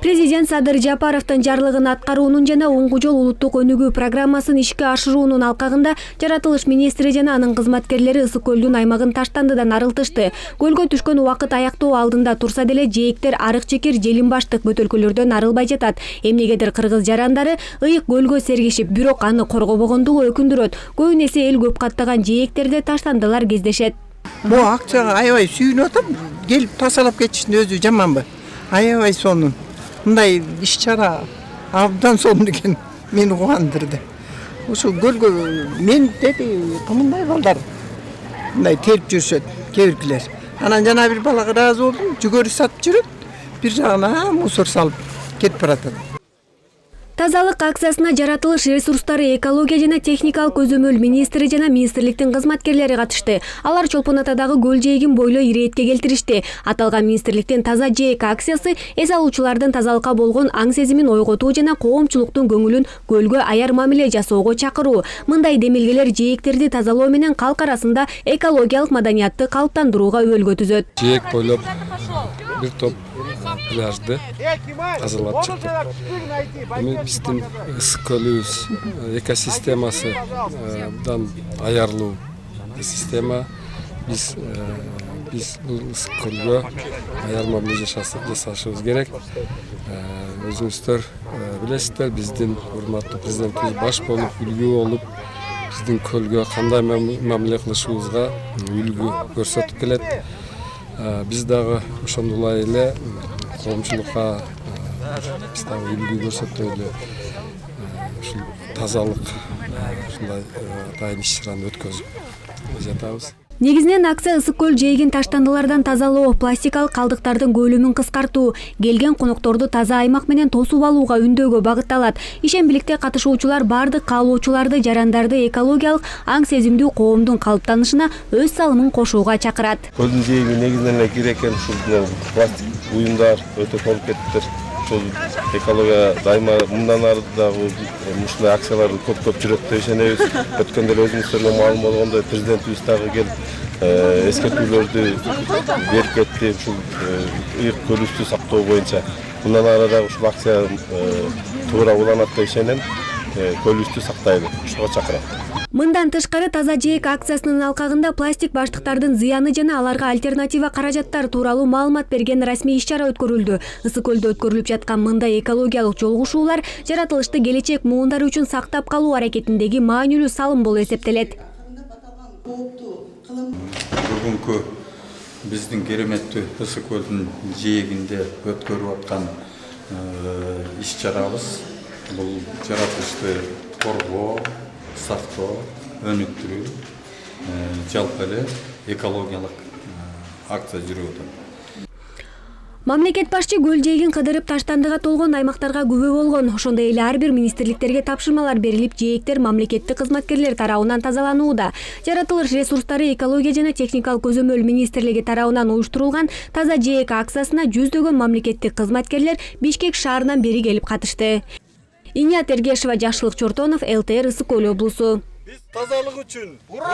Президент Садыр Жапаровдун жарлыгын аткаруунун жана оңгу жол улуттук өнүгүү программасын ишке ашыруунун алкагында жаратылыш министри жана анын кызматкерлери Ысык көлдүн аймагын таштандыдан арылтышты. Көлгө түшкөн убакыт аяктоо алдында турса деле жээктер арык чекир желин баштык бөтөлкөлөрдөн арылбай жатат. Эмнегедир кыргыз жарандары ыйык көлгө сергишип, бирок аны коргобогондугу өкүндүрөт. Көбүнесе эл көп каттаган жээктерде таштандылар кездешет. Бу акчага аябай сүйүнүп атам. Келип тасалап кетиштин өзү жаманбы? Аябай сонун. Мындай иш-чара абдан сонун экен, мени кубандырды. Ошо көлгө мен деди кымындай балдар мындай терип жүрүшөт, кебиркилер. Анан жана бир балага ыраазы болдум, жүгөрү сатып жүрөт, бир жагына мусор салып кетип баратат. Тазалык акциясына жаратылыш ресурстары, экология жана техникалык көзөмөл министри жана министрликтин кызматкерлери катышты. Алар Чолпон Атадагы көл жээгин бойлой иретке келтиришти. Аталган министрликтин таза жээк акциясы эс алуучулардын тазалыкка болгон аң сезимин ойготуу жана коомчулуктун көңүлүн көлгө аяр мамиле жасоого чакыруу. Мындай демилгелер жээктерди тазалоо менен калк арасында экологиялык маданиятты калыптандырууга өбөлгө түзөт. Жээк бойлоп бир топ пляжды тазалап чыктык. Биздин ысык көлүбүз экосистемасыдан аярлуу система. Биз бул ысык көлгө аяр мамиле жасашыбыз керек. Өзүңүздөр билесиздер, биздин урматтуу президентибиз баш болуп, үлгү болуп, биздин көлгө кандай мамиле кылышыбызга үлгү көрсөтүп келет. Биз дагы ошондой эле коомчулукка биз дагы үлгү көрсөтөлү ушул тазалык ушундай атайын иш-чараны өткөзүп жатабыз. Негизинен акция ысык көл жээгин таштандылардан тазалоо, пластикалык калдыктардын көлөмүн кыскартуу, келген конокторду таза аймак менен тосуп алууга үндөөгө багытталат. Ишембиликте катышуучулар бардык каалоочуларды, жарандарды экологиялык аң сезимдүү коомдун калыптанышына өз салымын кошууга чакырат. Көлдүн жээги негизинен эле кире экен, ушул пластик буюмдар өтө толуп кетиптир. Ушул экология дайыма мындан ары дагы ушундай акцияларды көп жүрөт деп ишенебиз. Өткөндө өзүңүздөргө маалым болгондой президентибиз дагы келип эскертүүлөрдү берип кетти ушул ыйык көлүбүздү сактоо боюнча. Мындан ары дагы ушул акция туура уланат деп ишенем. Көлүбүздү сактайлы, ушуга чакырам. Мындан тышкары таза жээк акциясынын алкагында пластик баштыктардын зыяны жана аларга альтернатива каражаттар тууралуу маалымат берген расмий иш-чара өткөрүлдү. Ысык көлдө өткөрүлүп жаткан мындай экологиялык жолугушуулар жаратылышты келечек муундары үчүн сактап калуу аракетиндеги маанилүү салым болуп эсептелет. Бүгүнкү биздин кереметтүү ысык көлдүн жээгинде өткөрүп аткан иш-чарабыз бул жаратылышты коргоо, сактоо, өнүктүрүү, жалпы эле экологиялык акция жүрүп атат. Мамлекет башчы көл жээгин кыдырып таштандыга толгон аймактарга күбө болгон. Ошондой эле ар бир министрликтерге тапшырмалар берилип, жээктер мамлекеттик кызматкерлер тарабынан тазаланууда. Жаратылыш ресурстары, экология жана техникалык көзөмөл министрлиги тарабынан уюштурулган таза жээк акциясына жүздөгөн мамлекеттик кызматкерлер Бишкек шаарынан бери келип катышты. Инят Эргешева, Жакшылык Чортонов, ЛТР, Ысык көл облусу. Биз тазалык үчүн! Ура!